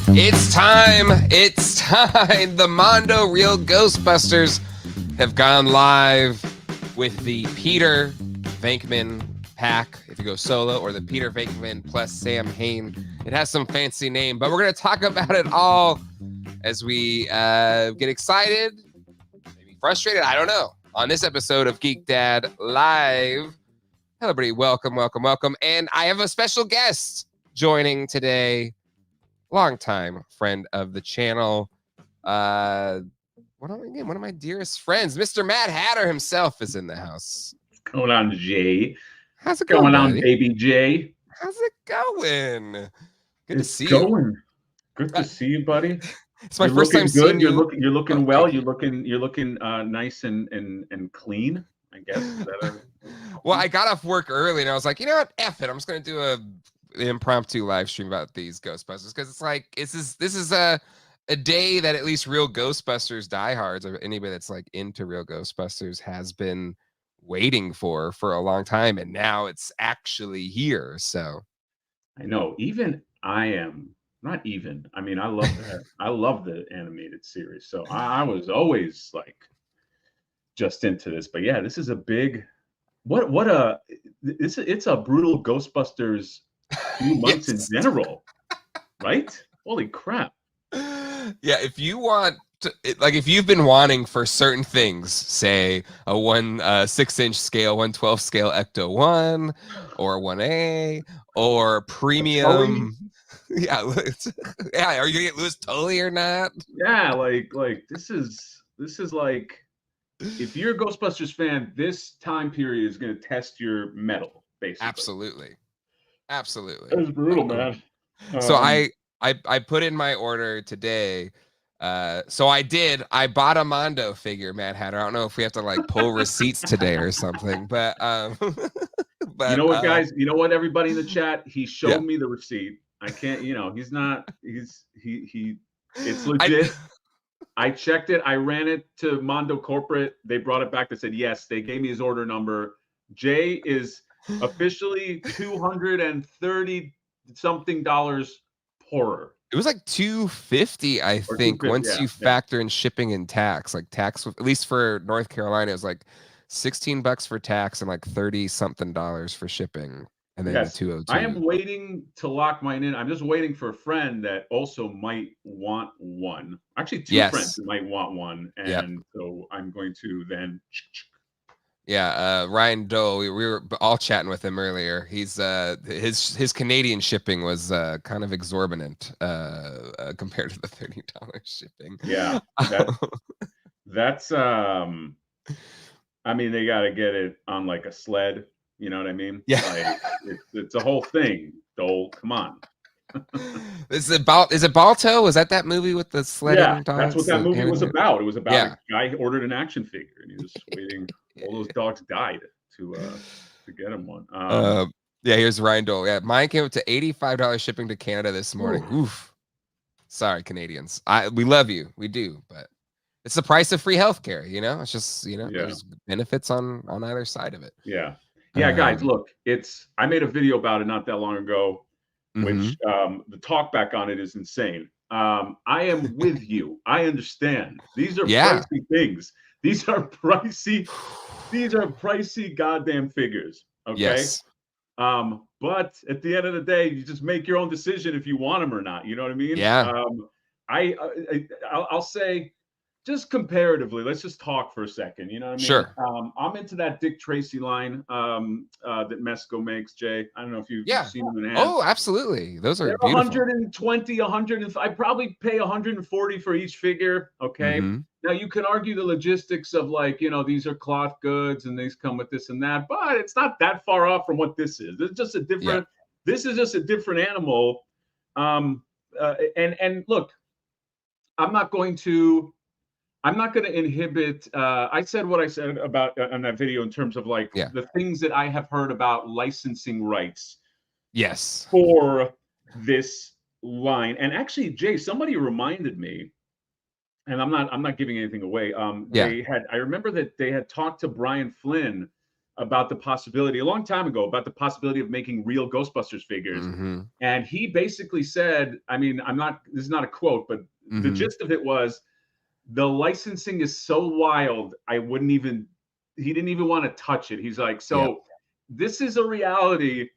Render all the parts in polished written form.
It's time. It's time. The Mondo Real Ghostbusters have gone live with the Peter Venkman pack, if you go solo, or the Peter Venkman plus Sam Hain. It has some fancy name, but we're going to talk about it all as we get excited, maybe frustrated, I don't know, on this episode of Geek Dad Live. Hello, everybody. Welcome, welcome, welcome. And I have a special guest joining today. Longtime friend of the channel. One of my dearest friends, Mr. Mad Hatter himself, is in the house. What's going on, Jay? How's it going, on, buddy? baby Jay? How's it going? Good to see going. you. Good to see you, buddy. It's my first time seeing you. You're looking well. You're looking nice and clean, I guess. Well, I got off work early and I was like, you know what? F it. I'm just gonna do an impromptu live stream about these Ghostbusters because it's like this is a day that at least real Ghostbusters diehards or anybody that's like into real Ghostbusters has been waiting for a long time, and now it's actually here. So I know. Even I am not even. I mean, I love that. I love the animated series. So I was always like just into this. But yeah, this is a big. It's a brutal Ghostbusters few months in general, right? Holy crap. Yeah, if you want to, if you've been wanting for certain things, say a 6-inch scale, 1/12 scale Ecto 1 or 1A or premium. Yeah, yeah, are you gonna get Louis Tully or not? Yeah, like this is like, if you're a Ghostbusters fan, this time period is going to test your mettle, basically. Absolutely. It was brutal, man. So I put in my order today. So I bought a Mondo figure, Mad Hatter. I don't know if we have to like pull receipts today or something, but but you know what, guys? You know what, everybody in the chat? He showed me the receipt. I can't, it's legit. I checked it. I ran it to Mondo Corporate. They brought it back. They said, yes, they gave me his order number. Jay is officially $230 something poorer. It was like $250, I think, once you factor in shipping and tax. Like tax, at least for North Carolina, it was like $16 for tax and like $30 something for shipping. And then yes, 202. I am waiting to lock mine in. I'm just waiting for a friend that also might want one. Actually, two friends who might want one, and so I'm going to then. Yeah, Ryan Doe. We were all chatting with him earlier. He's his Canadian shipping was kind of exorbitant compared to the $30 shipping. Yeah, that's I mean, they got to get it on like a sled. You know what I mean? Yeah. Like, it's a whole thing. Dole, come on. Is it Balto? Was that movie with the sledding dogs? That's what that movie was about. It was about a guy ordered an action figure and he was waiting. All those dogs died to get him one. Yeah, here's Ryan Dole. Yeah, mine came up to $85 shipping to Canada this morning. Oof. Sorry, Canadians. We love you. We do, but it's the price of free healthcare, It's just, there's benefits on either side of it. Yeah. Yeah, guys, look, I made a video about it not that long ago, which the talk back on it is insane. I am with you. I understand. These are pricey things. These are pricey goddamn figures. Okay. Yes. But at the end of the day, you just make your own decision if you want them or not. You know what I mean? Yeah. I'll say, just comparatively, let's just talk for a second. You know what I mean? Sure. I'm into that Dick Tracy line that Mesco makes, Jay. I don't know if you've seen them in hand. Oh, absolutely. Those are beautiful. 120, 100. I probably pay 140 for each figure. Okay. Now you can argue the logistics of like, these are cloth goods and these come with this and that, but it's not that far off from what this is. It's just a different. This is just a different animal. And look, I'm not going to inhibit. I said what I said about on that video in terms of like the things that I have heard about licensing rights. Yes. For this line, and actually, Jay, somebody reminded me, and I'm not giving anything away. I remember that they had talked to Brian Flynn about the possibility a long time ago about the possibility of making real Ghostbusters figures. And he basically said, I mean, this is not a quote, but the gist of it was the licensing is so wild, he didn't even want to touch it. He's like, so this is a reality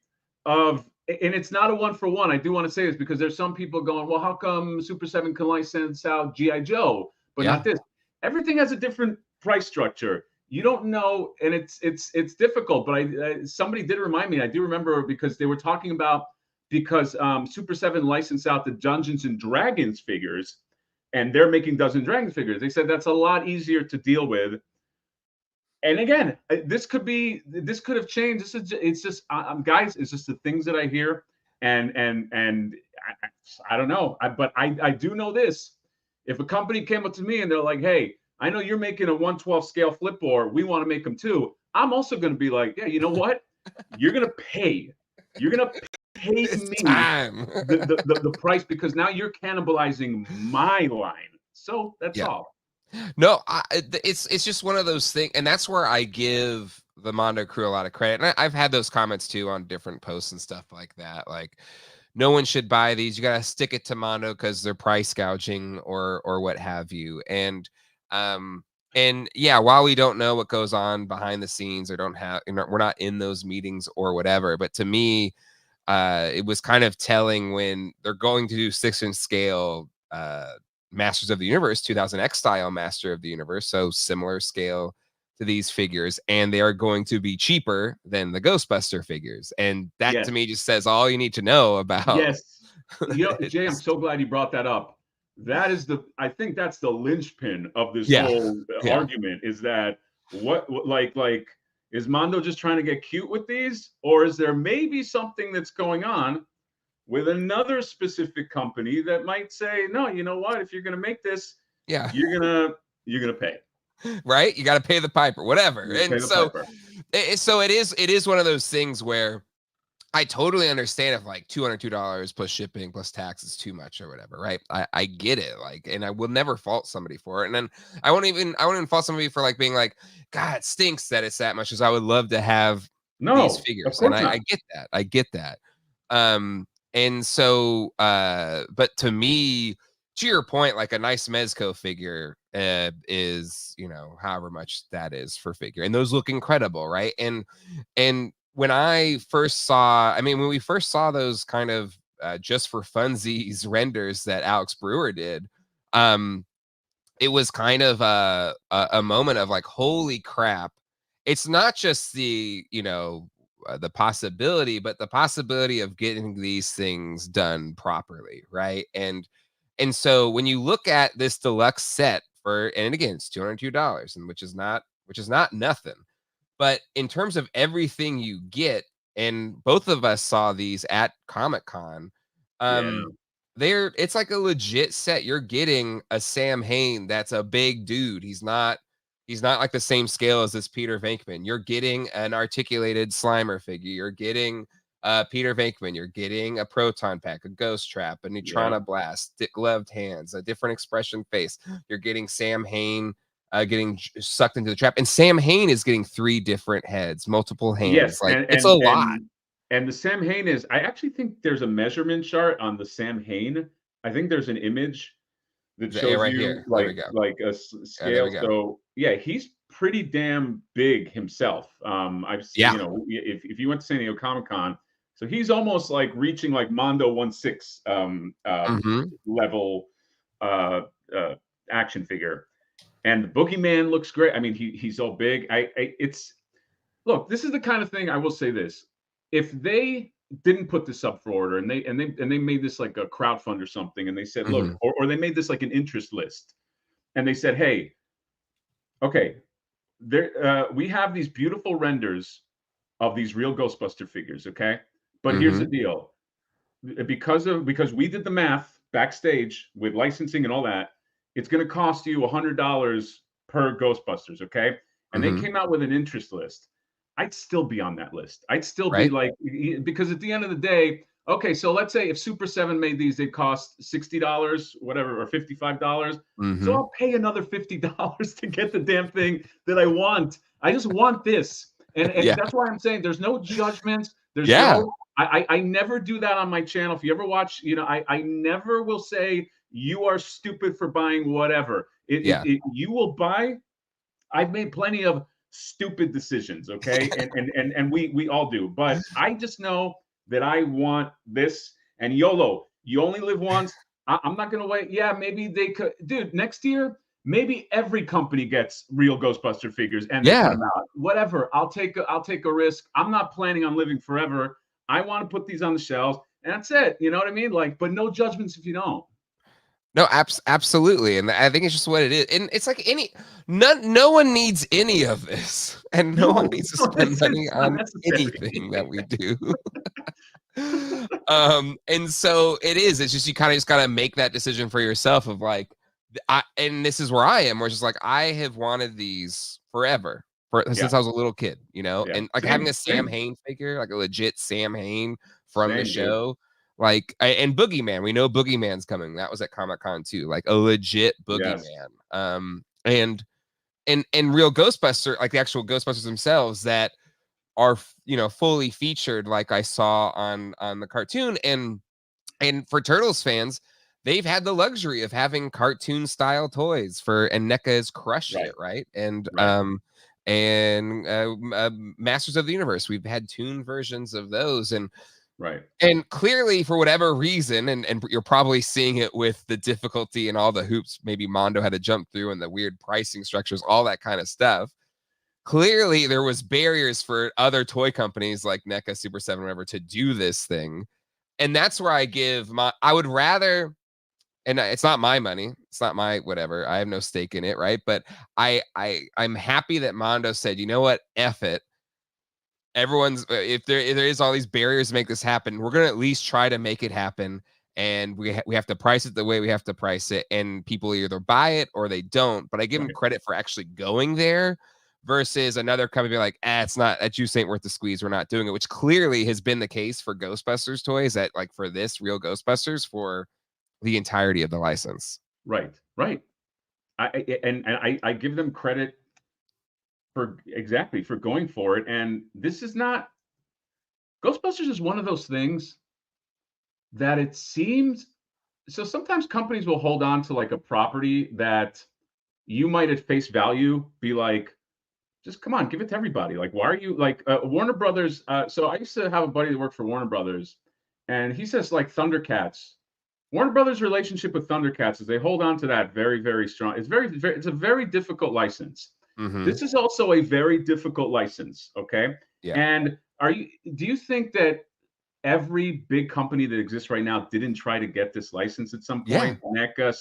of, and it's not a one for one. I do want to say this because there's some people going, well, how come Super 7 can license out G.I. Joe, but not this? Everything has a different price structure. You don't know, and it's difficult. But somebody did remind me. I do remember because they were talking about because Super 7 licensed out the Dungeons and Dragons figures, and they're making Dungeons and Dragons figures. They said that's a lot easier to deal with. And again, this could have changed. It's just guys, it's just the things that I hear, and I don't know. But I do know this: if a company came up to me and they're like, "Hey, I know you're making a 1/12 scale flip board. We want to make them too." I'm also going to be like, "Yeah, you know what? You're going to pay. You're going to pay me the price because now you're cannibalizing my line." So that's all. No, it's just one of those things, and that's where I give the Mondo crew a lot of credit. And I've had those comments too on different posts and stuff like that. Like, no one should buy these. You gotta stick it to Mondo because they're price gouging or what have you. And yeah, while we don't know what goes on behind the scenes or we're not in those meetings or whatever, but to me, it was kind of telling when they're going to do 6-inch scale Masters of the Universe, 2000X style Master of the Universe, so similar scale to these figures, and they are going to be cheaper than the Ghostbuster figures, and that to me just says all you need to know about. Yes, you know, Jay, I'm so glad you brought that up. That is I think that's the linchpin of this whole argument. Is that like is Mondo just trying to get cute with these, or is there maybe something that's going on with another specific company that might say, no, you know what? If you're going to make this, you're gonna pay, right? You got to pay the piper, whatever. And so it is one of those things where I totally understand if like $202 plus shipping plus tax is too much or whatever, right? I get it, like, and I will never fault somebody for it. And then I won't even fault somebody for like being like, God, it stinks that it's that much, because I would love to have these figures, and I get that. And so, but to me, to your point, like a nice Mezco figure is, you know, however much that is for figure, and those look incredible, right? And when I first saw, when we first saw those kind of just for funsies renders that Alex Brewer did, it was kind of a moment of like, holy crap! It's not just the, you know, the possibility, but the possibility of getting these things done properly, right? And so when you look at this deluxe set and again, it's $202, and which is not nothing, but in terms of everything you get, and both of us saw these at Comic-Con, it's like a legit set. You're getting a Sam Hain that's a big dude. He's not like the same scale as this Peter Venkman. You're getting an articulated Slimer figure. You're getting Peter Venkman. You're getting a proton pack, a ghost trap, a neutrona blast, gloved hands, a different expression face. You're getting Sam Hain getting sucked into the trap, and Sam Hain is getting 3 different heads, multiple hands. Yes, like it's a lot. And the Sam Hain is, I actually think there's a measurement chart on the Sam Hain. I think there's an image that shows right you here. like a scale. So yeah, he's pretty damn big himself. I've seen, you know, if you went to San Diego Comic-Con, so he's almost like reaching like Mondo 1/6 level action figure. And the Boogie Man looks great. I mean, he's so big. Look, this is the kind of thing, I will say this. If they didn't put this up for order and they made this like a crowdfund or something, and they said, look, or they made this like an interest list, and they said, hey, okay, we have these beautiful renders of these real Ghostbuster figures, okay? But here's the deal. Because we did the math backstage with licensing and all that, it's going to cost you $100 per Ghostbusters, okay? And they came out with an interest list. I'd still be on that list. I'd still be like, because at the end of the day, okay, so let's say if Super 7 made these, they'd cost $60, whatever, or $55. So I'll pay another $50 to get the damn thing that I want. I just want this. And Yeah. that's why I'm saying there's no judgments. There's Yeah. no, I never do that on my channel. If you ever watch, I never will say you are stupid for buying whatever. Yeah. You will buy. I've made plenty of stupid decisions, okay? And we all do. But I just know that I want this, and YOLO, you only live once. I'm not gonna wait. Yeah, maybe they could, dude, next year, maybe every company gets real Ghostbuster figures and they put Yeah. them out. Whatever. I'll take a risk. I'm not planning on living forever. I want to put these on the shelves, and that's it. You know what I mean? Like, but no judgments if you don't. No, absolutely, and I think it's just what it is, and it's like no one needs any of this, and no one No, needs to no, spend money not on necessary. anything that we do. And so it is. It's just you kind of just gotta make that decision for yourself of like, and this is where I am, where it's just like I have wanted these forever, since I was a little kid, Yeah. and like having a Sam Hain figure, like a legit Sam Hain from the Same, dude. show. Like and Boogie Man, we know Boogie Man's coming. That was at Comic-Con too, like a legit Boogie Yes. Man. And real Ghostbuster, like the actual Ghostbusters themselves that are fully featured, like I saw on the cartoon. And for Turtles fans, they've had the luxury of having cartoon style toys and NECA is crushing it, right? And Masters of the Universe, we've had toon versions of those, and clearly for whatever reason, and you're probably seeing it with the difficulty and all the hoops maybe Mondo had to jump through and the weird pricing structures, all that kind of stuff. Clearly there was barriers for other toy companies like NECA, Super 7, whatever, to do this thing. And that's where I would rather, and it's not my money, it's not my whatever, I have no stake in it, right? But I'm happy that Mondo said, you know what, F it. Everyone's, if there is all these barriers to make this happen, we're gonna at least try to make it happen, and we have to price it the way we have to price it, and people either buy it or they don't. But I give them credit for actually going there, versus another company being like, it's not, that juice ain't worth the squeeze, we're not doing it, which clearly has been the case for Ghostbusters toys, that like for this real Ghostbusters for the entirety of the license. Right. I give them credit for going for it. And this is not, Ghostbusters is one of those things that it seems, so sometimes companies will hold on to like a property that you might at face value be like, just come on, give it to everybody. Like, why are you like Warner Brothers? So I used to have a buddy that worked for Warner Brothers, and he says like Thundercats. Warner Brothers' relationship with Thundercats is they hold on to that very, very strong. It's a very difficult license. This is also a very difficult license. Okay. Yeah. And do you think that every big company that exists right now didn't try to get this license at some point? NECA,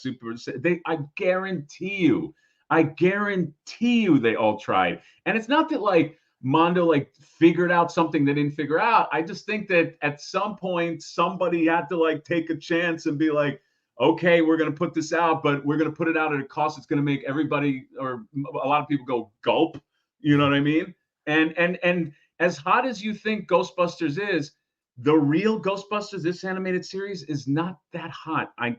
I guarantee you they all tried. And it's not that like Mondo like figured out something they didn't figure out. I just think that at some point somebody had to like take a chance and be like, okay, we're going to put this out, but we're going to put it out at a cost that's going to make everybody or a lot of people go gulp. You know what I mean? And as hot as you think Ghostbusters is, the real Ghostbusters, this animated series, is not that hot. I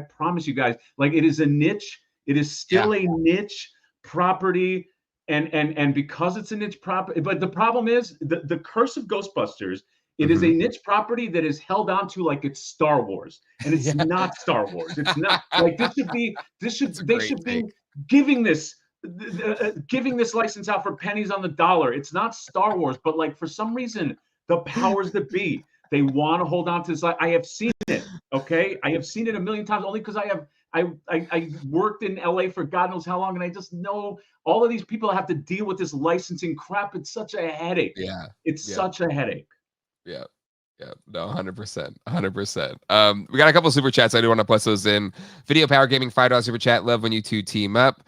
promise you guys. Like, it is a niche. It is still a niche property, and because it's a niche property, but the problem is the curse of Ghostbusters. It is a niche property that is held onto like it's Star Wars, and it's not Star Wars. It's not like they should be giving this license out for pennies on the dollar. It's not Star Wars, but like for some reason the powers that be, they want to hold on to this. I have seen it. Okay, I have seen it a million times, only because I worked in LA for God knows how long, and I just know all of these people have to deal with this licensing crap. It's such a headache. It's such a headache. Yeah. No, 100%. 100%. We got a couple of super chats. I do want to plus those in. Video Power Gaming, $5 super chat. Love when you two team up.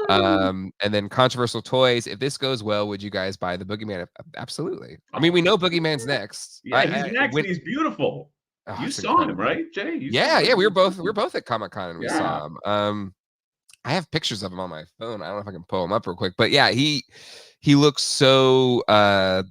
And then Controversial Toys. If this goes well, would you guys buy the Boogeyman? Absolutely. I mean, we know Boogeyman's next. Yeah, he's next. He's beautiful. You saw him, right, Jay? Yeah. We were both at Comic-Con and we saw him. I have pictures of him on my phone. I don't know if I can pull him up real quick, but yeah, he looks so. I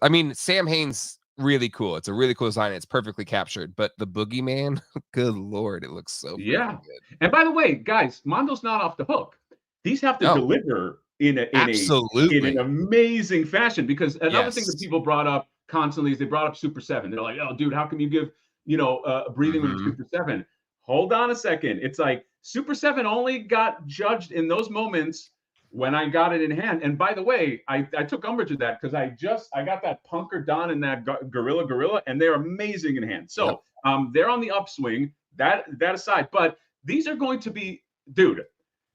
mean, Sam Hain's really cool. It's a really cool design. It's perfectly captured. But the Boogeyman, good Lord, it looks so good. And by the way, guys, Mondo's not off the hook. These have to deliver in an amazing fashion. Because another thing that people brought up constantly is they brought up Super 7. They're like, oh, dude, how can you give, a breathing room Super 7? Hold on a second. It's like Super 7 only got judged in those moments when I got it in hand. And by the way, I took umbrage of that because I got that Punker Don and that Gorilla, and they're amazing in hand. So they're on the upswing. That aside, but these are going to be, dude,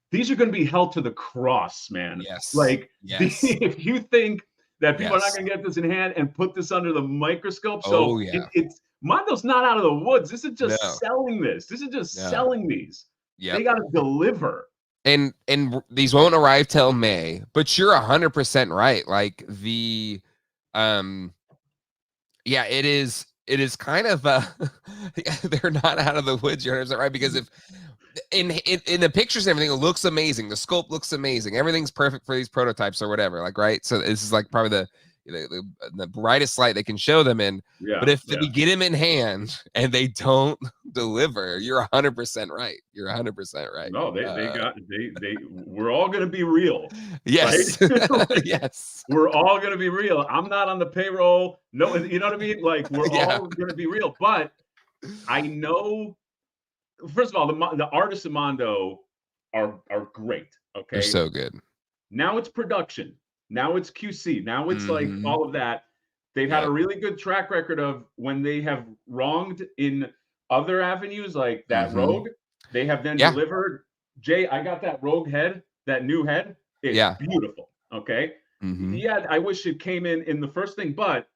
these are going to be held to the cross, man. Yes. Like, if you think that people are not going to get this in hand and put this under the microscope, so it's Mondo's not out of the woods. This is just selling this. This is just selling these. They got to deliver. And these won't arrive till May, but you're 100% right. Like it is kind of they're not out of the woods. You're 100% right, because if in the pictures and everything, it looks amazing. The sculpt looks amazing. Everything's perfect for these prototypes or whatever. Like, right. So this is like probably the brightest light they can show them in. But if we get them in hand and they don't deliver, you're 100% right. You're 100% right. No, we're all going to be real. Yes. Right? Yes. We're all going to be real. I'm not on the payroll. No, you know what I mean? Like, we're all going to be real. But I know, first of all, the artists of Mondo are great. Okay. They're so good. Now it's production. Now it's QC. Now it's like all of that. They've had a really good track record of when they have wronged in other avenues, like that Rogue, they have then delivered. Jay, I got that Rogue head, that new head. It's beautiful. Okay. Yeah, I wish it came in the first thing, but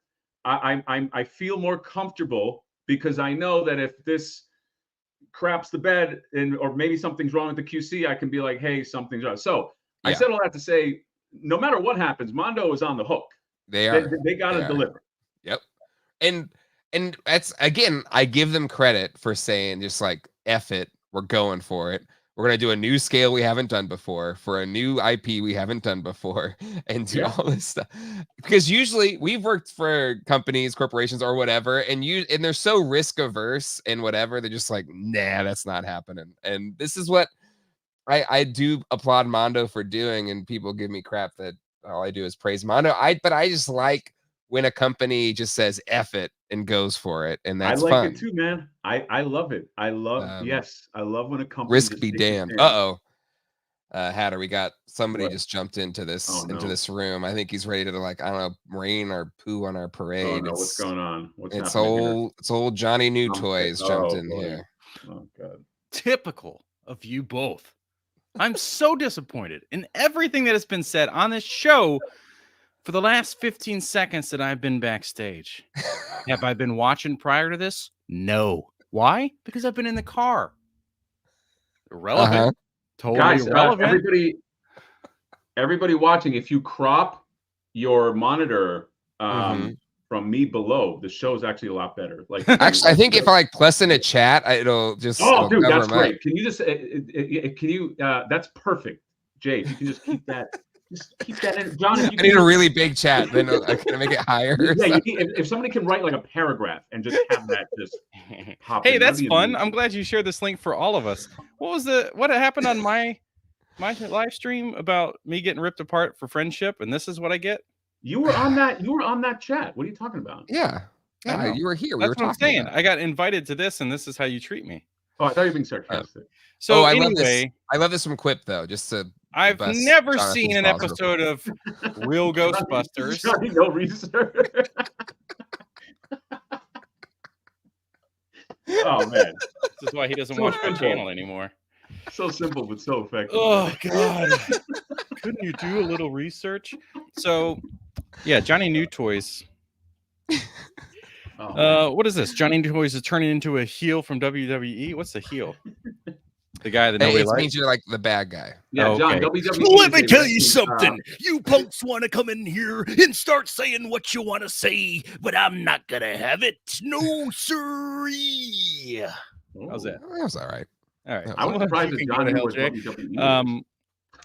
I feel more comfortable because I know that if this craps the bed or maybe something's wrong with the QC, I can be like, hey, something's wrong. So I said all that to say, no matter what happens, Mondo is on the hook. They got to deliver. Yep. And that's, again, I give them credit for saying just like, F it, we're going for it. We're going to do a new scale we haven't done before for a new IP we haven't done before and do all this stuff. Because usually we've worked for companies, corporations or whatever, and they're so risk averse and whatever. They're just like, nah, that's not happening. And this is what I do applaud Mondo for doing, and people give me crap that all I do is praise Mondo. But I just like when a company just says F it and goes for it, and that's fun. I like it too, man. I love it. I love I love when a company risk be damned. Hatter, we got somebody just jumped into this this room. I think he's ready to, like, I don't know, rain or poo on our parade. Oh no, what's going on? It's old Johnny New Toys jumped in here. Oh god. Typical of you both. I'm so disappointed in everything that has been said on this show for the last 15 seconds that I've been backstage. Have I been watching prior to this? No. Why? Because I've been in the car. Irrelevant. Totally guys, irrelevant. Everybody watching, if you crop your monitor from me below, the show is actually a lot better. Like, actually, I think if I like plus in a chat, it'll just. Oh, dude, that's great. Can you just? Can you? That's perfect, Jay. If you can just keep that. Just keep that in, John. I need a really big chat. Then I can make it higher. Yeah, if somebody can write like a paragraph and just have that just pop. Hey, that's fun. Amazing. I'm glad you shared this link for all of us. What happened on my live stream about me getting ripped apart for friendship, and this is what I get? You were on that chat. What are you talking about? Yeah, you were here. That's what I'm saying. I got invited to this, and this is how you treat me. Oh, I thought you were being sarcastic. So anyway, I love this from Quip though. Just to I've never seen an episode of Real Ghostbusters. Johnny, no research. Oh man, this is why he doesn't watch my channel anymore. So simple but so effective. Oh god, couldn't you do a little research? So, yeah, Johnny New Toys. What is this? Johnny New Toys is turning into a heel from WWE. What's the heel? The guy that nobody likes. Means you're like the bad guy. Yeah, John. WWE. Well, let me tell you something. You punks want to come in here and start saying what you want to say, but I'm not gonna have it. No, sirree. How's that? That was all right. All right. I was surprised that Johnny was WWE.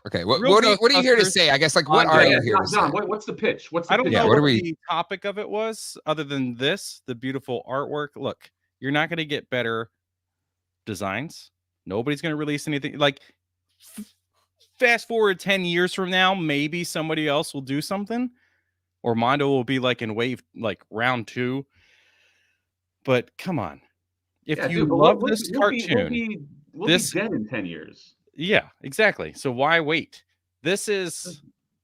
Okay, what are you here to say? I guess, like, what are you here to say? John, what's the pitch? I don't know what the topic of it was, other than the beautiful artwork. Look, you're not going to get better designs. Nobody's going to release anything. Like, fast forward 10 years from now, maybe somebody else will do something, or Mondo will be like in wave, like round 2. But come on, if Yeah, you dude, but love this we'll be cartoon, this, be dead in 10 years. Yeah, exactly. So why wait? This is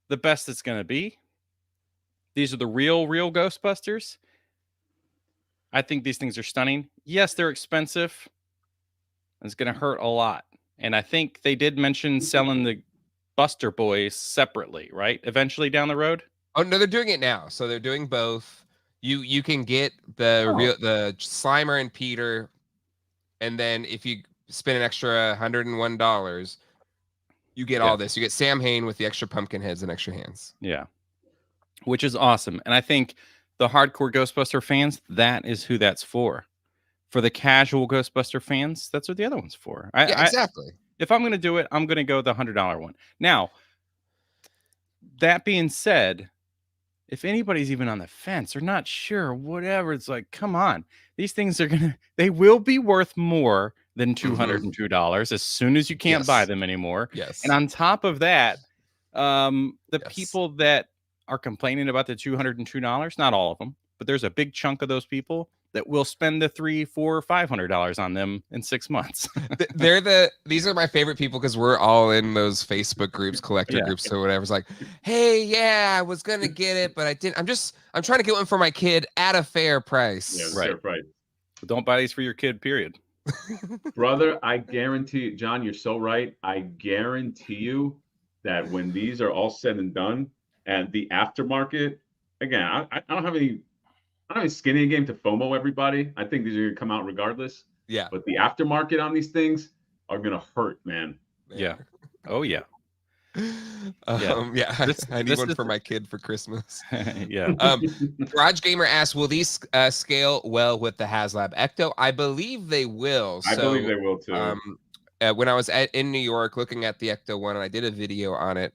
the best it's going to be. These are the real Ghostbusters. I think these things are stunning. Yes, they're expensive. It's going to hurt a lot. And I think they did mention selling the Buster Boys separately, right? Eventually down the road. Oh no, they're doing it now. So they're doing both. You can get the Slimer and Peter, and then if you spend an extra $101, you get all this. You get Sam Hain with the extra pumpkin heads and extra hands. Yeah, which is awesome. And I think the hardcore Ghostbuster fans, that is who that's for. For the casual Ghostbuster fans, that's what the other one's for. Exactly. If I'm going to do it, I'm going to go the $100 one. Now, that being said, if anybody's even on the fence or not sure, whatever, it's like, come on. These things they will be worth more than $202 as soon as you can't buy them anymore. Yes. And on top of that, people that are complaining about the $202, not all of them, but there's a big chunk of those people that will spend the $300, $400, $500 on them in 6 months. These are my favorite people because we're all in those Facebook groups, collector groups, or whatever. It's like, hey, I was gonna get it, but I didn't. I'm trying to get one for my kid at a fair price. Yeah, fair price. But don't buy these for your kid, period. Brother, I guarantee, John, you're so right. I guarantee you that when these are all said and done, and the aftermarket, again, I don't have any skin in the game to FOMO everybody. I think these are gonna come out regardless. Yeah. But the aftermarket on these things are gonna hurt, man. Yeah. Oh yeah. I need one for my kid for Christmas. Yeah. Garage Gamer asks, will these scale well with the HasLab Ecto? I believe they will. I believe they will too. When I was in New York looking at the Ecto one, and I did a video on it,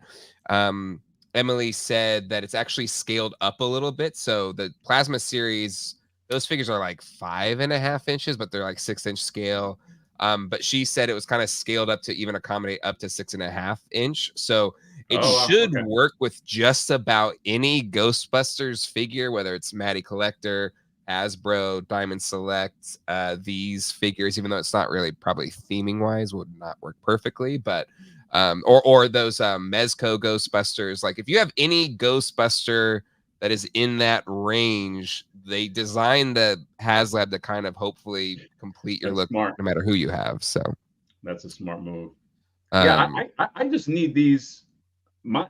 Emily said that it's actually scaled up a little bit. So the Plasma series, those figures are like 5.5 inches, but they're like 6-inch scale. But she said it was kind of scaled up to even accommodate up to 6.5 inch. So it should work with just about any Ghostbusters figure, whether it's Matty Collector, Hasbro, Diamond Select. These figures, even though it's not really probably theming wise, would not work perfectly, but or those Mezco Ghostbusters. Like if you have any Ghostbuster that is in that range, they designed the HasLab to kind of hopefully complete your look, no matter who you have. So that's a smart move. I just need these. My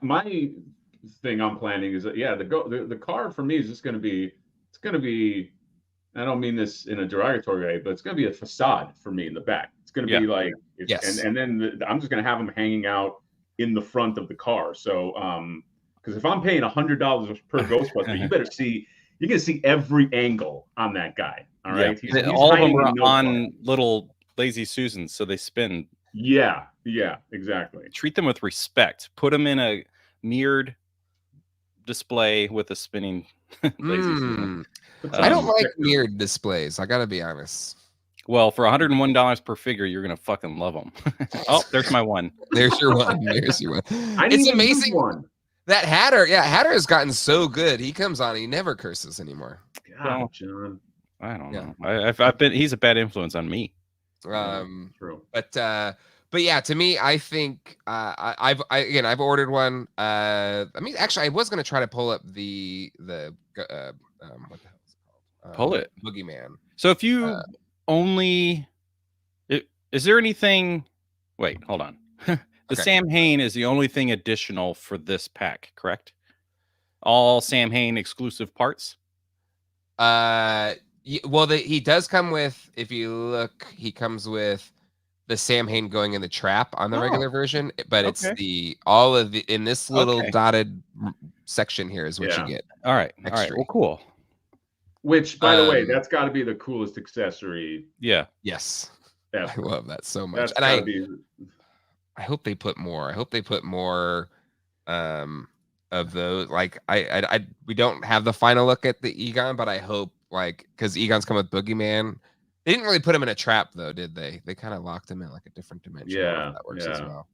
thing I'm planning is that the card for me is just going to be. It's going to be. I don't mean this in a derogatory way, but it's going to be a facade for me in the back. It's going to be like, and then I'm just going to have them hanging out in the front of the car. So, because if I'm paying $100 per Ghostbuster, you're going to see every angle on that guy. All right. He's all of them are on little lazy Susans, so they spin. Yeah, exactly. Treat them with respect. Put them in a mirrored display with a spinning lazy Susan. I don't like mirrored displays. I gotta be honest. Well, for $101 per figure, you're gonna fucking love them. Oh, there's my one. There's your one. There's your one. It's amazing. That Hatter, Hatter has gotten so good. He comes on, he never curses anymore. God, John. I don't know. He's a bad influence on me. True. But yeah, to me, I think I've ordered one. Actually, I was gonna try to pull up the what the hell is it called? Pull it, Boogie Man. So if you is there anything? Wait, hold on. The Sam Hain is the only thing additional for this pack, correct? All Sam Hain exclusive parts. He does come with. If you look, he comes with the Sam Hain going in the trap on the regular version, but it's in this little dotted section here is what you get. All right. Well, cool. Which, by the way, that's got to be the coolest accessory. Yeah. Yes. Ever. I love that so much. And I hope they put more. I hope they put more of those. Like we don't have the final look at the Egon, but I hope because Egon's come with Boogie Man. They didn't really put him in a trap though, did they? They kind of locked him in like a different dimension. Yeah, that works as well.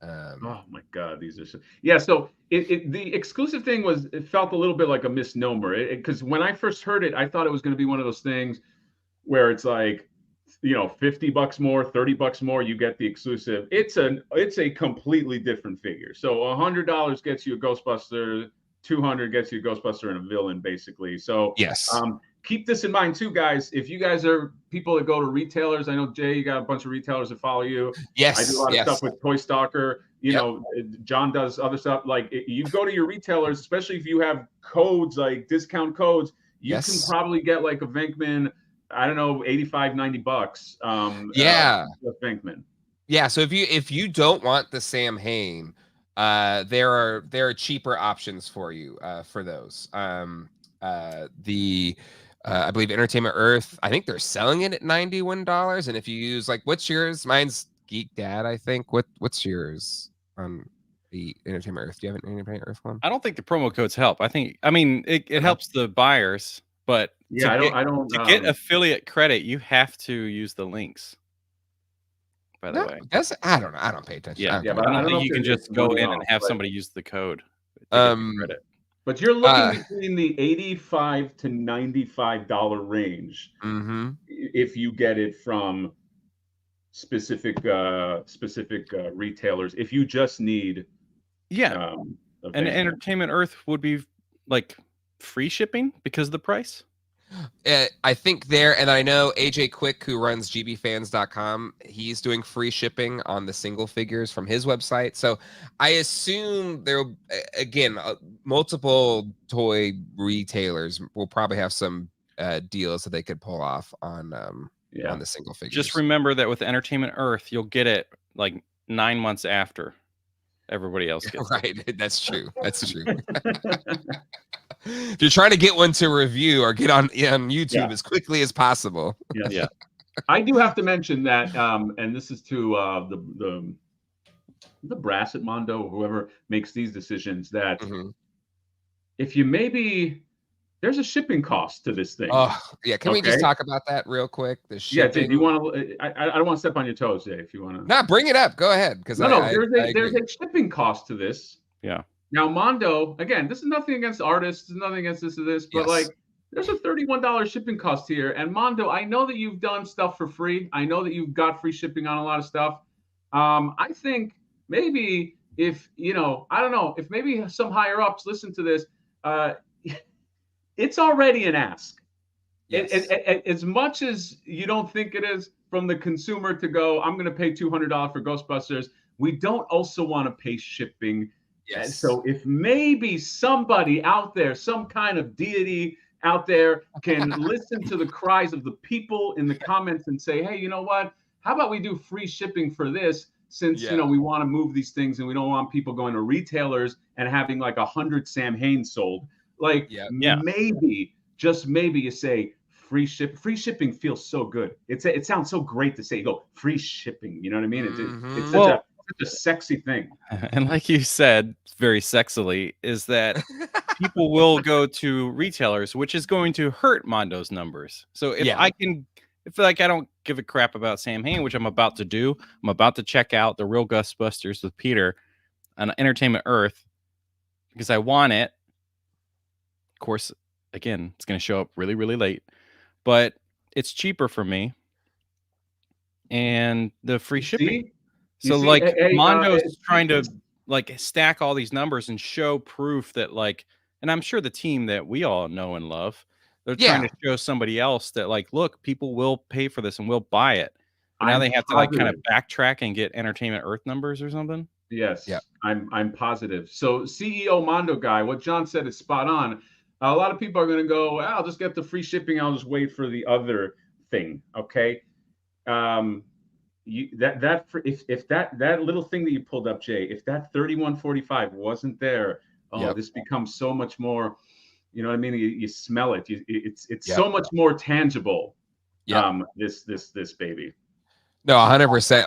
Oh my God, these are so the exclusive thing it felt a little bit like a misnomer because when I first heard it, I thought it was going to be one of those things where it's like, $50 more, $30 more, you get the exclusive. It's a completely different figure. So $100 gets you a Ghostbuster, $200 gets you a Ghostbuster and a villain, basically. So Yes. Keep this in mind too, guys. If you guys are people that go to retailers, I know Jay, you got a bunch of retailers that follow you. Yes. I do a lot of stuff with Toy Stalker. Yep. John does other stuff. Like you go to your retailers, especially if you have codes, like discount codes, you can probably get like a Venkman, I don't know, $85, $90. With Venkman. Yeah. So if you don't want the Sam Hain, there are cheaper options for you for those. I believe Entertainment Earth, I think they're selling it at $91. And if you use what's yours? Mine's Geek Dad, I think. What's yours on the Entertainment Earth? Do you have an Entertainment Earth one? I don't think the promo codes help. It helps the buyers, but to get affiliate credit, you have to use the links. By the way, I don't know. I don't pay attention. Yeah, but I don't think you can just go in and have somebody use the code to get credit. But you're looking between the $85 to $95 range if you get it from specific retailers. If you just need, and Entertainment Earth would be free shipping because of the price. I think and I know AJ Quick, who runs gbfans.com, he's doing free shipping on the single figures from his website. So I assume multiple toy retailers will probably have some deals that they could pull off on the single figures. Just remember that with Entertainment Earth, you'll get it 9 months after everybody else gets it. Right. That's true. If you're trying to get one to review or get on YouTube as quickly as possible. Yeah. I do have to mention that, and this is to the brass at Mondo, whoever makes these decisions, that if you there's a shipping cost to this thing. Oh, yeah. Can we just talk about that real quick? The shipping. Yeah, do you want to? I don't want to step on your toes, Jay. If you want to. No, bring it up. Go ahead. Because there's a shipping cost to this. Yeah. Now, Mondo, again, this is nothing against artists, this is nothing against this or this, but there's a $31 shipping cost here. And Mondo, I know that you've done stuff for free. I know that you've got free shipping on a lot of stuff. I think maybe if, I don't know, if maybe some higher ups listen to this, it's already an ask. Yes. As much as you don't think it is from the consumer to go, I'm going to pay $200 for Ghostbusters, we don't also want to pay shipping. Yes. So if maybe somebody out there, some kind of deity out there can listen to the cries of the people in the comments and say, hey, you know what? How about we do free shipping for this since, we want to move these things and we don't want people going to retailers and having 100 Sam Hain sold. Maybe, just maybe you say free shipping feels so good. It sounds so great to say, you go free shipping. You know what I mean? It's such a sexy thing. And like you said, very sexily, is that people will go to retailers, which is going to hurt Mondo's numbers. So if I don't give a crap about Sam Hain, which I'm about to do, I'm about to check out the real Ghostbusters with Peter on Entertainment Earth because I want it. Of course, again, it's going to show up really, really late, but it's cheaper for me. And the free shipping. So Mondo's trying to stack all these numbers and show proof that and I'm sure the team that we all know and love, they're trying to show somebody else that look, people will pay for this and will buy it. Now they have to kind of backtrack and get Entertainment Earth numbers or something. Yes. Yeah. I'm positive. So CEO Mondo guy, what John said is spot on. A lot of people are going to go, I'll just get the free shipping. I'll just wait for the other thing. Okay. If that little thing that you pulled up, Jay, if that 3145 wasn't there, this becomes so much more, you know what I mean? You smell it. It's so much more tangible. This baby. No, 100%.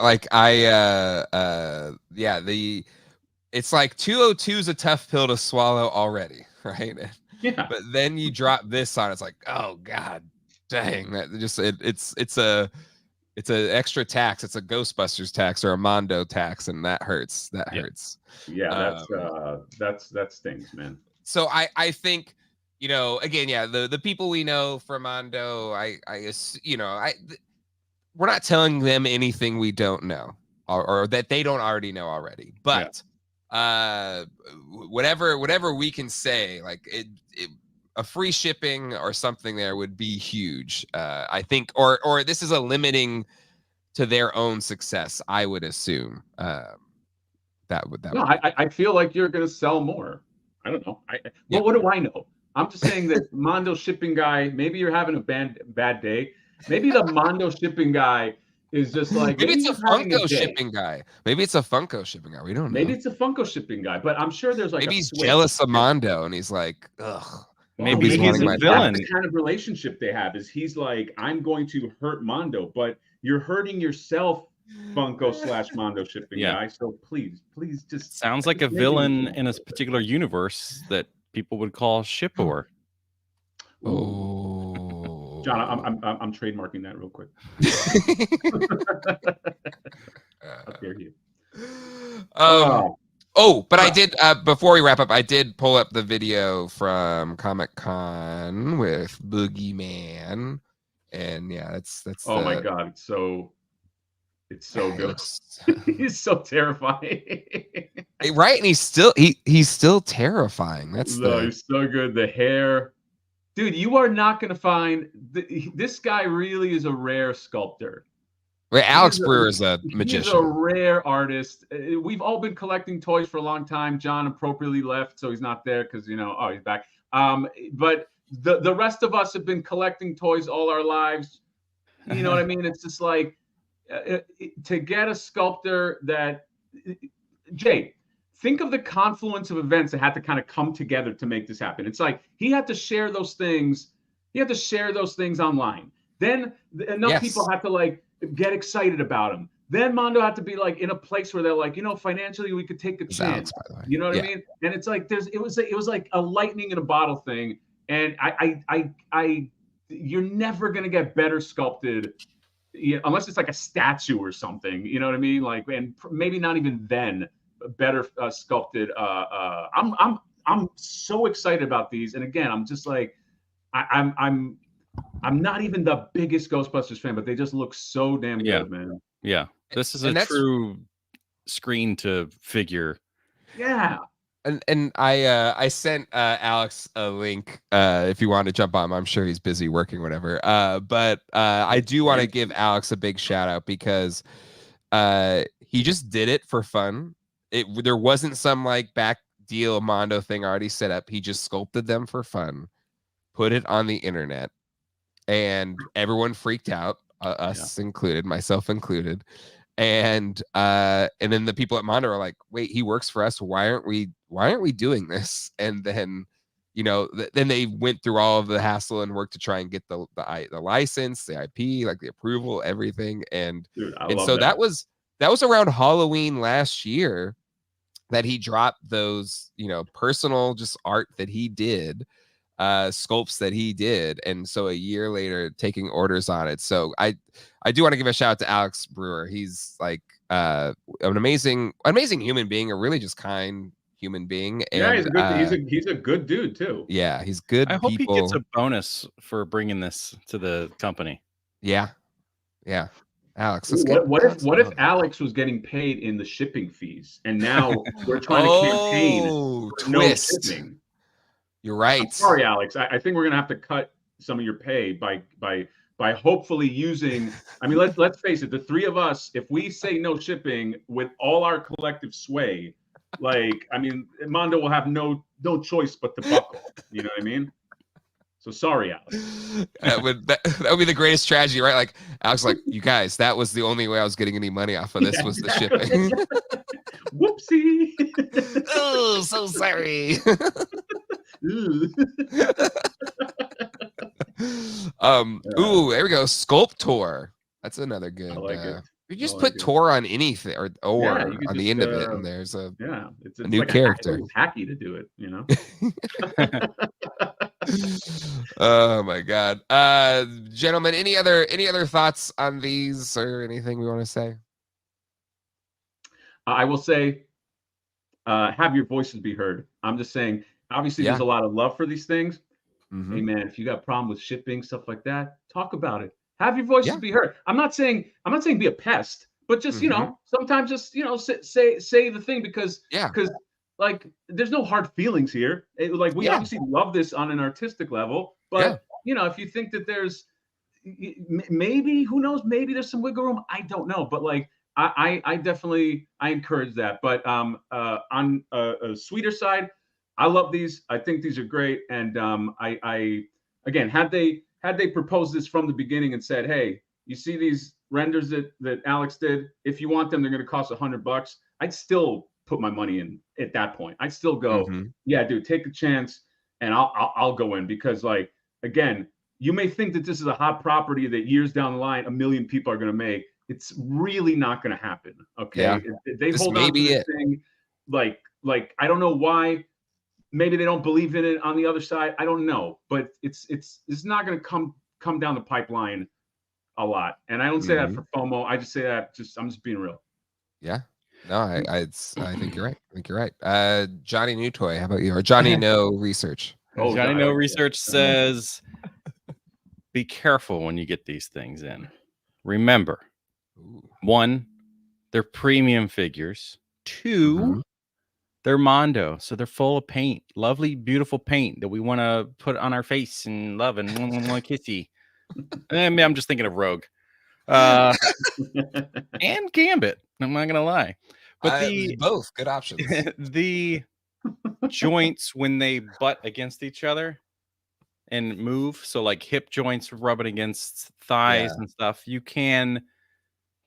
It's 202 is a tough pill to swallow already, right? Yeah. But then you drop this on, it's oh God, dang, that just it's a It's an extra tax. It's a Ghostbusters tax or a Mondo tax, and that hurts. That hurts. Yeah, that stings, man. So I think, you know, again, yeah, the people we know from Mondo, you know, we're not telling them anything we don't know or that they don't already know already. But whatever we can say, like a free shipping or something there would be huge. I think, or this is a limiting to their own success, I would assume. I feel like you're going to sell more. I don't know. Well, what do I know? I'm just saying that Mondo shipping guy, maybe you're having a bad day. Maybe the Mondo shipping guy is just like, maybe it's a Funko shipping guy. Maybe it's a Funko shipping guy. We don't know. Maybe it's a Funko shipping guy, but I'm sure there's like maybe he's jealous of Mondo and he's like, ugh. Maybe he's a villain. That's the kind of relationship they have is he's like, I'm going to hurt Mondo, but you're hurting yourself, Funko / Mondo shipping guy. So please just sounds like a villain in a particular universe that people would call shipper. Oh, John, I'm trademarking that real quick. How dare you? But I did before we wrap up, I did pull up the video from Comic-Con with Boogie Man, and yeah, that's. Oh my God, it's so good. He's so terrifying. Right, and he's still terrifying. He's so good. The hair, dude. You are not gonna find this guy. Really is a rare sculptor. Right, Alex Brewer is a magician. He's a rare artist. We've all been collecting toys for a long time. John appropriately left, so he's not there because he's back. But the rest of us have been collecting toys all our lives. You know what I mean? It's just like to get a sculptor that Jay. Think of the confluence of events that had to kind of come together to make this happen. It's like he had to share those things. He had to share those things online. Then enough people had to like get excited about him. Then Mondo had to be like in a place where they're like, financially we could take a chance. You know what I mean? And it's like it was like a lightning in a bottle thing. And you're never gonna get better sculpted, unless it's like a statue or something. You know what I mean? Like, and maybe not even then better sculpted. I'm so excited about these. And again, I'm just like, I'm not even the biggest Ghostbusters fan, but they just look so damn good, man. Yeah. This is a true screen to figure. Yeah. And I sent Alex a link if you want to jump on. I'm sure he's busy working, whatever. But I do want to give Alex a big shout out because he just did it for fun. There wasn't some like back deal Mondo thing already set up. He just sculpted them for fun, put it on the internet, and everyone freaked out, us included, myself included. And then the people at Mondo are like, wait, he works for us. Why aren't we doing this? And then, then they went through all of the hassle and work to try and get the license, the IP, like the approval, everything. And so that was around Halloween last year that he dropped those, personal just art that he did, sculpts that he did. And so a year later taking orders on it. So I do want to give a shout out to Alex Brewer. He's like an amazing human being, a really just kind human being. And, he's a good dude too. Yeah, he's good. I hope he gets a bonus for bringing this to the company. Yeah. Alex, what if Alex was getting paid in the shipping fees, and now we're trying to campaign for no shipping? You're right. I'm sorry, Alex. I think we're gonna have to cut some of your pay by hopefully using. I mean, let's face it. The three of us, if we say no shipping with all our collective sway, Mondo will have no choice but to buckle. You know what I mean? So sorry, Alex. That would be the greatest tragedy, right? Like Alex, like, you guys, that was the only way I was getting any money off of this was the shipping. Whoopsie. Oh, so sorry. There we go. Sculptor. That's another good. I like it. You just put Tor on anything or on the end of it, and there's a new character. It's hacky to do it, Oh my God. Gentlemen, any other thoughts on these or anything we want to say? I will say, have your voices be heard. I'm just saying, obviously, Yeah. there's a lot of love for these things. Mhm. Hey, man, if you got a problem with shipping, stuff like that, talk about it. Have your voices Yeah. be heard. I'm not saying be a pest, but just, Mhm. sometimes just, say the thing because Yeah. like there's no hard feelings here. Like we Yeah. obviously love this on an artistic level, Yeah. but if you think that there's maybe, who knows, maybe there's some wiggle room. I don't know, but like I definitely encourage that. But on a sweeter side, I love these. I think these are great. And I again, had they proposed this from the beginning and said, hey, you see these renders that Alex did? If you want them, they're going to cost $100. I'd still put my money in at that point. I'd still go, Mhm. yeah, dude, take a chance, and I'll go in because like again, you may think that this is a hot property that years down the line, 1 million people are going to make. It's really not going to happen. Okay. Yeah. They This hold may on to be this it. thing. Like, I don't know why. Maybe they don't believe in it on the other side. I don't know, but it's not going to come down the pipeline a lot. And I don't say that Mhm. for FOMO. I just say that I'm just being real. Yeah. No, I think you're right. I think you're right. Johnny New Toy, how about you? Or Johnny No Research. Oh, Johnny I No like that. Research says, be careful when you get these things in. Remember, Ooh. 1, they're premium figures. 2, Mhm. they're Mondo, so they're full of paint, lovely, beautiful paint that we want to put on our face and love and kissy. I'm just thinking of Rogue, and Gambit. I'm not gonna lie, but Both good options. the joints when they butt against each other and move, so like hip joints rubbing against thighs and stuff, you can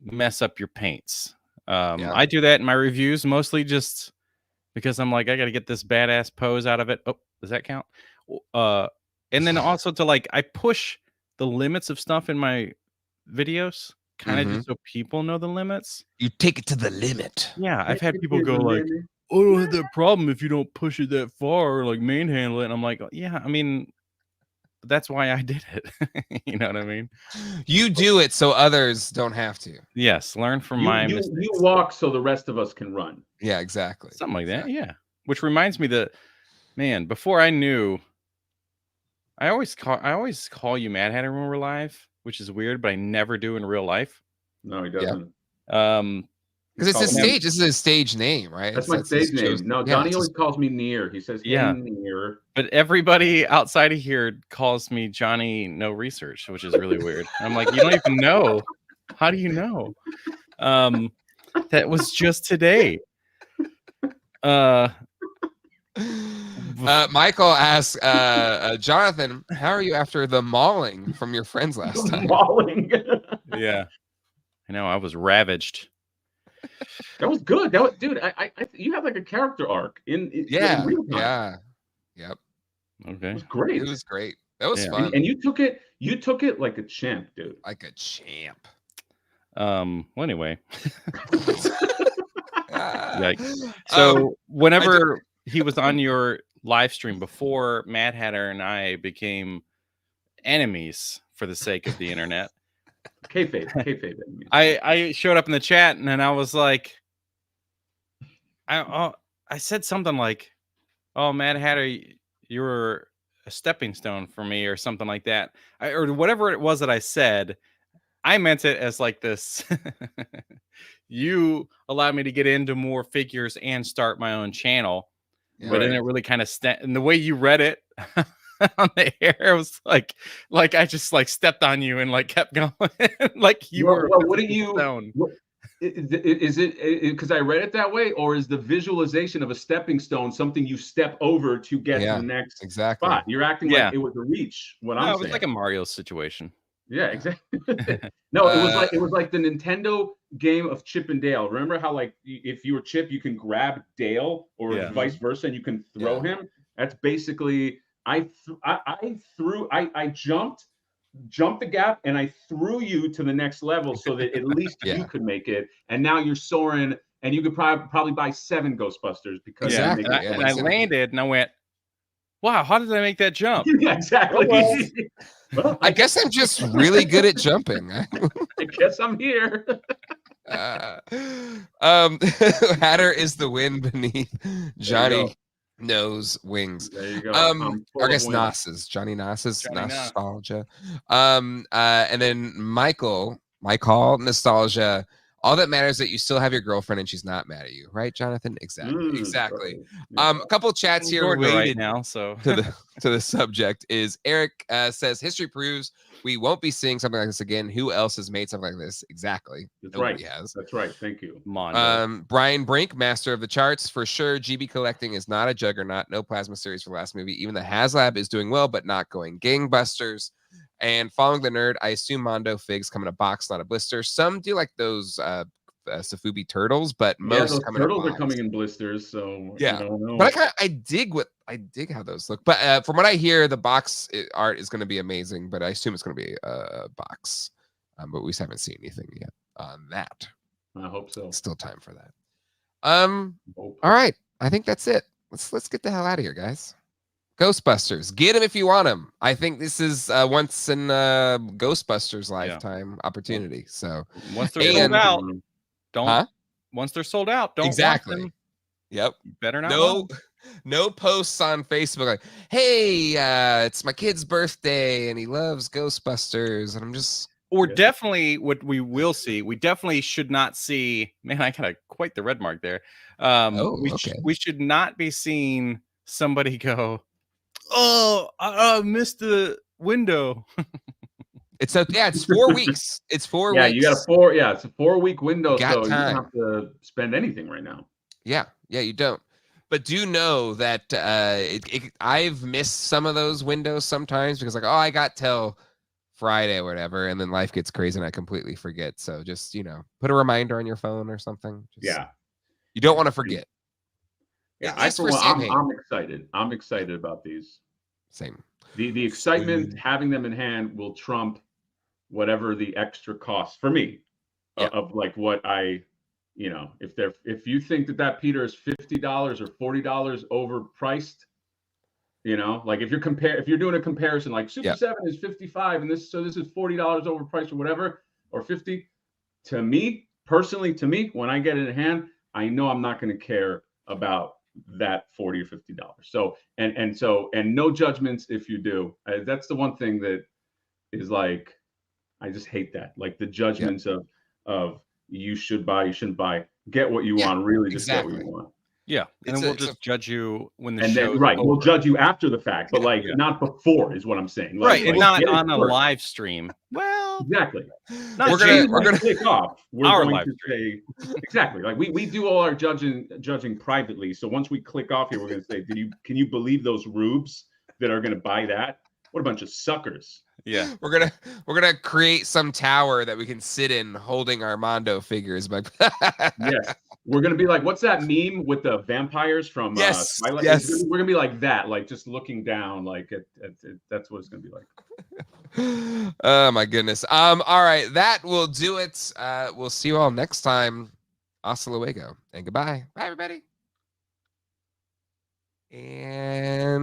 mess up your paints. Yeah. I do that in my reviews mostly just because I'm like, I got to get this badass pose out of it. Oh, does that count? And then also to like, I push the limits of stuff in my videos, kind of just so people know the limits. You take it to the limit. Yeah, I've had people go like, "Oh, I don't have that problem if you don't push it that far or like manhandle it." And I'm like, yeah, I mean, that's why I did it. You know what I mean? You do it so others don't have to. Yes, learn from my mistakes. You walk so the rest of us can run. Yeah, exactly. Something like that. Yeah. Which reminds me that, man, before I knew, I always call you Mad Hatter when we're live, which is weird, but I never do in real life. No, he doesn't. Because it's his stage. This is his stage name, right? That's my stage name. No, Johnny always calls me Near. He says, "Hey, Near." But everybody outside of here calls me Johnny No Research, which is really weird. I'm like, you don't even know. How do you know? That was just today. Michael asks, Jonathan, how are you after the mauling from your friends last time? Mauling. Yeah, I know. I was ravaged. That was good. That was, dude. You have like a character arc in real time. Yeah. Yep. Okay. It was great. It was great. That was fun. And you took it like a champ, dude. Like a champ. Well, anyway. So whenever he was on your live stream before Mad Hatter and I became enemies for the sake of the internet. Kayfabe. I showed up in the chat and then I was like, I said something like, "Oh, Mad Hatter, you were a stepping stone for me," or something like that, or whatever it was that I said. I meant it as like this. You allowed me to get into more figures and start my own channel, but then it really kind of and the way you read it on the air was like I just like stepped on you and like kept going like you were. What do you? Is it because I read it that way, or is the visualization of a stepping stone something you step over to get to the next spot? You're acting like it was a reach. I'm saying, it was like a Mario situation. Yeah, exactly. No, it was like the Nintendo game of Chip and Dale. Remember how like if you were Chip, you can grab Dale, or vice versa, and you can throw him. That's basically I jumped the gap and I threw you to the next level so that at least you could make it. And now you're soaring, and you could probably buy 7 Ghostbusters because and I landed and I went, Wow, how did I make that jump? Yeah, exactly. Oh, Well, I guess I'm just really good at jumping. I guess I'm here. Hatter is the wind beneath Johnny go. Nose wings. There you go. Or full I of guess wind. Nas's Johnny Nas's Johnny Nas. nostalgia. And then Michael nostalgia. All that matters is that you still have your girlfriend and she's not mad at you, right, Jonathan? Exactly. Yeah. A couple chats here Georgia right related now, so to the subject is Eric says history proves we won't be seeing something like this again. Who else has made something like this? Exactly. That's Nobody right. has. That's right. Thank you. Mondo. Brian Brink, master of the charts, for sure. GB collecting is not a juggernaut. No plasma series for the last movie. Even the HasLab is doing well, but not going gangbusters. And following the nerd, I assume Mondo figs come in a box, not a blister. Some do like those Safubi turtles, but most those come turtles in a are box. coming in blisters, so Yeah. I don't know. But I dig how those look. But from what I hear, the box art is going to be amazing. But I assume it's going to be a box. But we just haven't seen anything yet on that. I hope so. Still time for that. All right. I think that's it. Let's get the hell out of here, guys. Ghostbusters. Get them if you want them. I think this is once in Ghostbusters lifetime opportunity. So once they're sold out, don't. Huh? Once they're sold out, don't exactly. want them. Yep. You better not. No posts on Facebook like, hey, it's my kid's birthday and he loves Ghostbusters. And I'm just Or definitely what we will see, we definitely should not see, man, I got quite the red mark there. We should not be seeing somebody go, oh, I missed the window. It's 4 weeks. It's 4 weeks. Yeah, you got it's a 4-week window, so you don't have to spend anything right now. Yeah, you don't. But do know that I've missed some of those windows sometimes because I got till Friday or whatever, and then life gets crazy and I completely forget. So just, put a reminder on your phone or something. You don't want to forget. Yeah, I'm excited. I'm excited about these. Same. The excitement, having them in hand will trump whatever the extra cost for me of like what I, if you think that Peter is $50 or $40 overpriced, like if you're doing a comparison, like Super 7 is 55 and this is $40 overpriced or whatever, or 50. To me, personally, when I get it in hand, I know I'm not going to care about that $40 or $50. So and no judgments if you do. That's the one thing that is like, I just hate that. Like the judgments of you should buy, you shouldn't buy. Get what you want. Really, just get what you want. Yeah, and then we'll just judge you when the and show. Then we'll judge you after the fact, but not before is what I'm saying. Right, and not on a live stream. Well, exactly. We're gonna click off. We're our going live to say exactly like we do all our judging privately. So once we click off here, we're going to say, can you believe those rubes that are going to buy that? What a bunch of suckers. Yeah, we're gonna create some tower that we can sit in holding our Mondo figures. But yes, we're gonna be like, what's that meme with the vampires from Twilight? Yes. We're gonna be like that, like just looking down, like that's what it's gonna be like. Oh my goodness. All right, that will do it. We'll see you all next time. Hasta luego and goodbye. Bye everybody. And